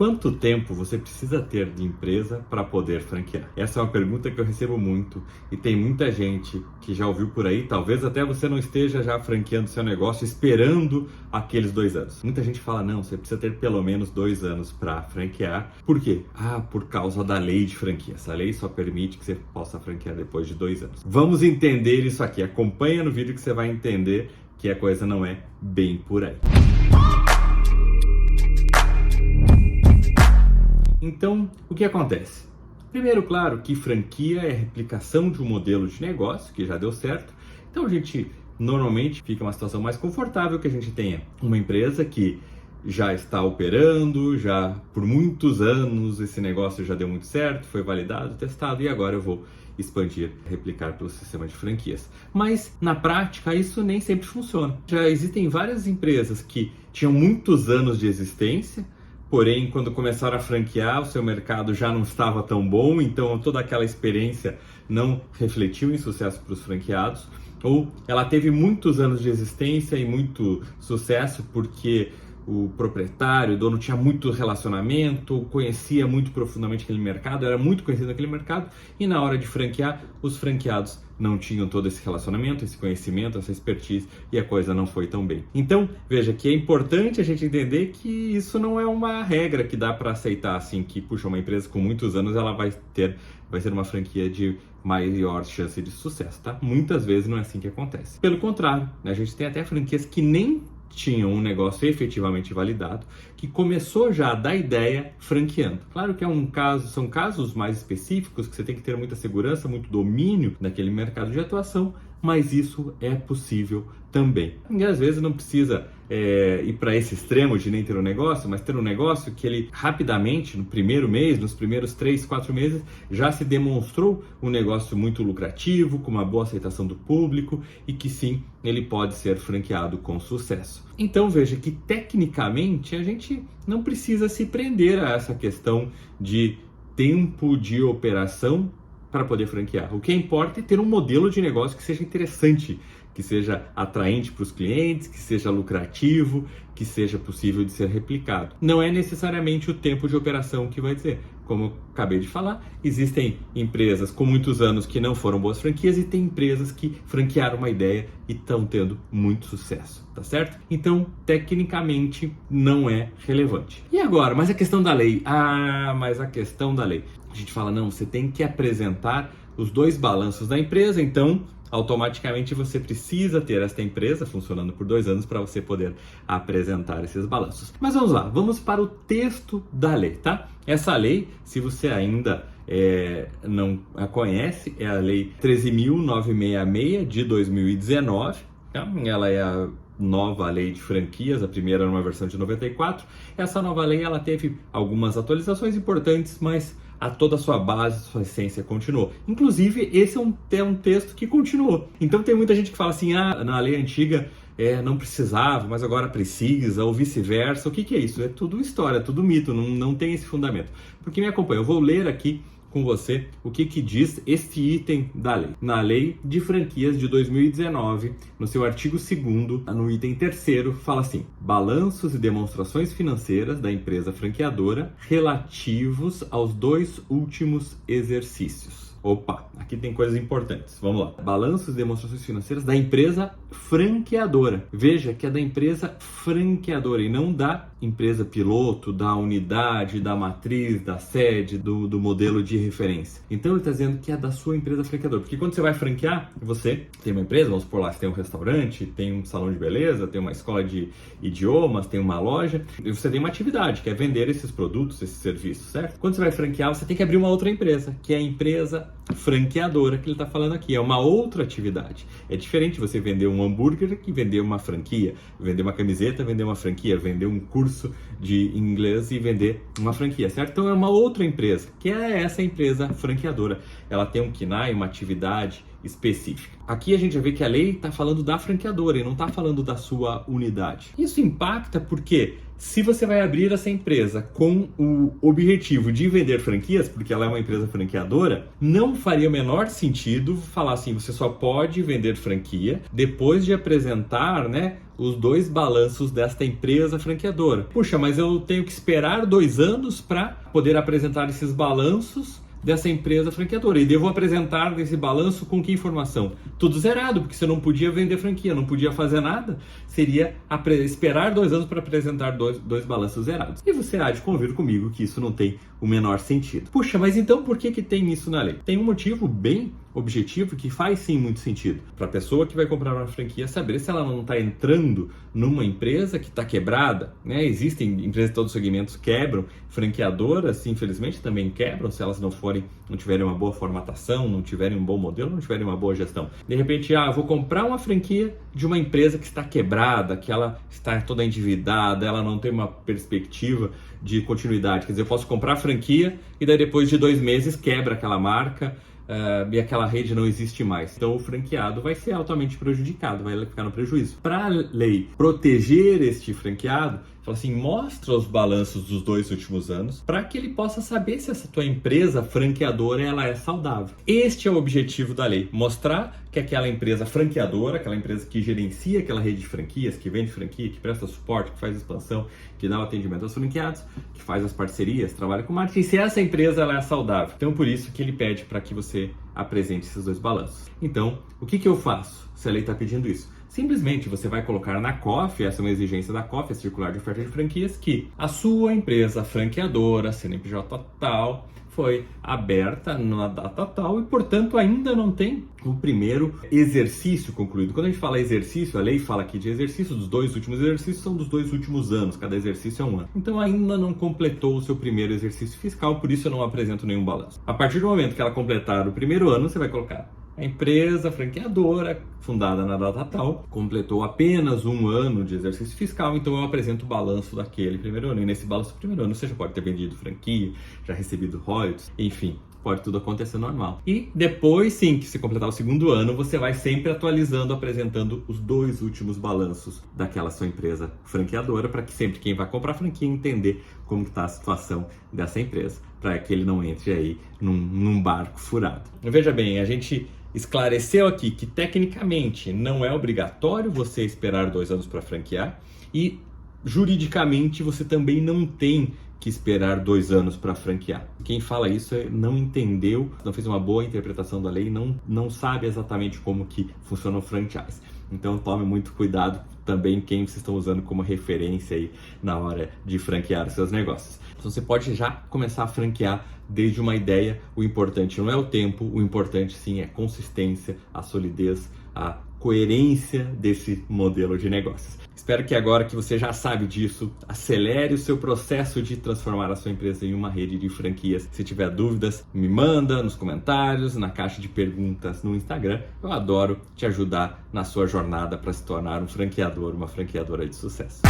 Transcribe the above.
Quanto tempo você precisa ter de empresa para poder franquear? Essa é uma pergunta que eu recebo muito e tem muita gente que já ouviu por aí, talvez até você não esteja já franqueando seu negócio esperando aqueles 2 anos. Muita gente fala, não, você precisa ter pelo menos 2 anos para franquear. Por quê? Por causa da lei de franquia. Essa lei só permite que você possa franquear depois de 2 anos. Vamos entender isso aqui. Acompanha no vídeo que você vai entender que a coisa não é bem por aí. Então, o que acontece? Primeiro, claro, que franquia é a replicação de um modelo de negócio que já deu certo. Então, a gente normalmente fica uma situação mais confortável que a gente tenha uma empresa que já está operando, já por muitos anos esse negócio já deu muito certo, foi validado, testado e agora eu vou expandir, replicar pelo sistema de franquias. Mas na prática isso nem sempre funciona. Já existem várias empresas que tinham muitos anos de existência, porém, quando começaram a franquear, o seu mercado já não estava tão bom, então toda aquela experiência não refletiu em sucesso para os franqueados. Ou ela teve muitos anos de existência e muito sucesso porque o proprietário, o dono tinha muito relacionamento, conhecia muito profundamente aquele mercado, era muito conhecido naquele mercado e na hora de franquear, os franqueados não tinham todo esse relacionamento, esse conhecimento, essa expertise e a coisa não foi tão bem. Então, veja que é importante a gente entender que isso não é uma regra que dá para aceitar assim, que puxa, uma empresa com muitos anos ela vai ser uma franquia de maior chance de sucesso, tá? Muitas vezes não é assim que acontece. Pelo contrário, né, a gente tem até franquias que nem tinham um negócio efetivamente validado, que começou já da ideia franqueando. Claro que são casos mais específicos, que você tem que ter muita segurança, muito domínio naquele mercado de atuação, mas isso é possível também. E às vezes não precisa ir para esse extremo de nem ter um negócio, mas ter um negócio que ele rapidamente, no primeiro mês, nos primeiros 3, 4 meses, já se demonstrou um negócio muito lucrativo, com uma boa aceitação do público e que sim, ele pode ser franqueado com sucesso. Então veja que tecnicamente a gente não precisa se prender a essa questão de tempo de operação para poder franquear. O que importa é ter um modelo de negócio que seja interessante, que seja atraente para os clientes, que seja lucrativo, que seja possível de ser replicado. Não é necessariamente o tempo de operação que vai dizer. Como eu acabei de falar, existem empresas com muitos anos que não foram boas franquias e tem empresas que franquearam uma ideia e estão tendo muito sucesso, tá certo? Então, tecnicamente, não é relevante. E agora, mas a questão da lei? Mas a questão da lei. A gente fala, não, você tem que apresentar os 2 balanços da empresa, então automaticamente você precisa ter esta empresa funcionando por 2 anos para você poder apresentar esses balanços. Mas vamos lá, vamos para o texto da lei, tá? Essa lei, se você ainda não a conhece, é a Lei 13.966 de 2019, tá? Ela é a nova lei de franquias, a primeira era uma versão de 94. Essa nova lei ela teve algumas atualizações importantes, mas toda a sua base, sua essência continuou. Inclusive, esse é um texto que continuou. Então tem muita gente que fala assim, na lei antiga não precisava, mas agora precisa, ou vice-versa. O que é isso? É tudo história, é tudo mito, não tem esse fundamento. Porque me acompanha, eu vou ler aqui com você o que diz este item da lei. Na Lei de Franquias de 2019, no seu artigo 2º, no item 3º, fala assim: balanços e demonstrações financeiras da empresa franqueadora relativos aos 2 últimos exercícios. Opa, aqui tem coisas importantes. Vamos lá. Balanços e demonstrações financeiras da empresa franqueadora. Veja que é da empresa franqueadora e não da empresa piloto, da unidade, da matriz, da sede, do modelo de referência. Então ele está dizendo que é da sua empresa franqueadora. Porque quando você vai franquear, você tem uma empresa, vamos supor lá, você tem um restaurante, tem um salão de beleza, tem uma escola de idiomas, tem uma loja, e você tem uma atividade, que é vender esses produtos, esses serviços, certo? Quando você vai franquear, você tem que abrir uma outra empresa, que é a empresa franqueadora que ele está falando aqui. É uma outra atividade. É diferente você vender um hambúrguer que vender uma franquia, vender uma camiseta, vender uma franquia, vender um curso de inglês e vender uma franquia, certo? Então é uma outra empresa, que é essa empresa franqueadora. Ela tem um KNAI, uma atividade específica. Aqui a gente já vê que a lei está falando da franqueadora e não está falando da sua unidade. Isso impacta porque Se você vai abrir essa empresa com o objetivo de vender franquias, porque ela é uma empresa franqueadora, não faria o menor sentido falar assim, você só pode vender franquia depois de apresentar, né, os 2 balanços desta empresa franqueadora. Puxa, mas eu tenho que esperar 2 anos para poder apresentar esses balanços dessa empresa franqueadora. E devo apresentar esse balanço com que informação? Tudo zerado, porque você não podia vender franquia, não podia fazer nada. Seria esperar 2 anos para apresentar dois balanços zerados. E você há de convir comigo que isso não tem o menor sentido. Puxa, mas então por que tem isso na lei? Tem um motivo bem objetivo que faz sim muito sentido. Para a pessoa que vai comprar uma franquia saber se ela não está entrando numa empresa que está quebrada, né? Existem empresas de todos os segmentos que quebram, franqueadoras infelizmente também quebram se elas não tiverem uma boa formatação, não tiverem um bom modelo, não tiverem uma boa gestão. De repente, eu vou comprar uma franquia de uma empresa que está quebrada, que ela está toda endividada, ela não tem uma perspectiva de continuidade. Quer dizer, eu posso comprar a franquia e daí depois de 2 meses quebra aquela marca, e aquela rede não existe mais. Então o franqueado vai ser altamente prejudicado, vai ficar no prejuízo. Para a lei proteger este franqueado, fala assim, mostra os balanços dos 2 últimos anos para que ele possa saber se essa tua empresa franqueadora ela é saudável. Este é o objetivo da lei, mostrar que aquela empresa franqueadora, aquela empresa que gerencia aquela rede de franquias, que vende franquia, que presta suporte, que faz expansão, que dá o atendimento aos franqueados, que faz as parcerias, trabalha com marketing, se essa empresa ela é saudável. Então por isso que ele pede para que você apresente esses 2 balanços. Então, o que eu faço se a lei está pedindo isso? Simplesmente você vai colocar na COF, essa é uma exigência da COF, a Circular de Oferta de Franquias, que a sua empresa franqueadora, CNPJ tal, foi aberta na data tal e, portanto, ainda não tem o primeiro exercício concluído. Quando a gente fala exercício, a lei fala aqui de exercício, dos 2 últimos exercícios são dos 2 últimos anos, cada exercício é 1 ano. Então ainda não completou o seu primeiro exercício fiscal, por isso eu não apresento nenhum balanço. A partir do momento que ela completar o primeiro ano, você vai colocar a empresa franqueadora, fundada na data tal, completou apenas 1 ano de exercício fiscal, então eu apresento o balanço daquele primeiro ano. E nesse balanço do primeiro ano você já pode ter vendido franquia, já recebido royalties, enfim, pode tudo acontecer normal. E depois, sim, que se completar o 2º ano, você vai sempre atualizando, apresentando os 2 últimos balanços daquela sua empresa franqueadora, para que sempre quem vai comprar franquia entender como está a situação dessa empresa, para que ele não entre aí num barco furado. Veja bem, a gente esclareceu aqui que tecnicamente não é obrigatório você esperar 2 anos para franquear e juridicamente você também não tem que esperar 2 anos para franquear. Quem fala isso não entendeu, não fez uma boa interpretação da lei, não sabe exatamente como que funciona o franchise. Então tome muito cuidado também quem vocês estão usando como referência aí na hora de franquear os seus negócios. Então você pode já começar a franquear desde uma ideia. O importante não é o tempo, o importante sim é a consistência, a solidez, a coerência desse modelo de negócios. Espero que agora que você já sabe disso, acelere o seu processo de transformar a sua empresa em uma rede de franquias. Se tiver dúvidas, me manda nos comentários, na caixa de perguntas no Instagram. Eu adoro te ajudar na sua jornada para se tornar um franqueador, uma franqueadora de sucesso.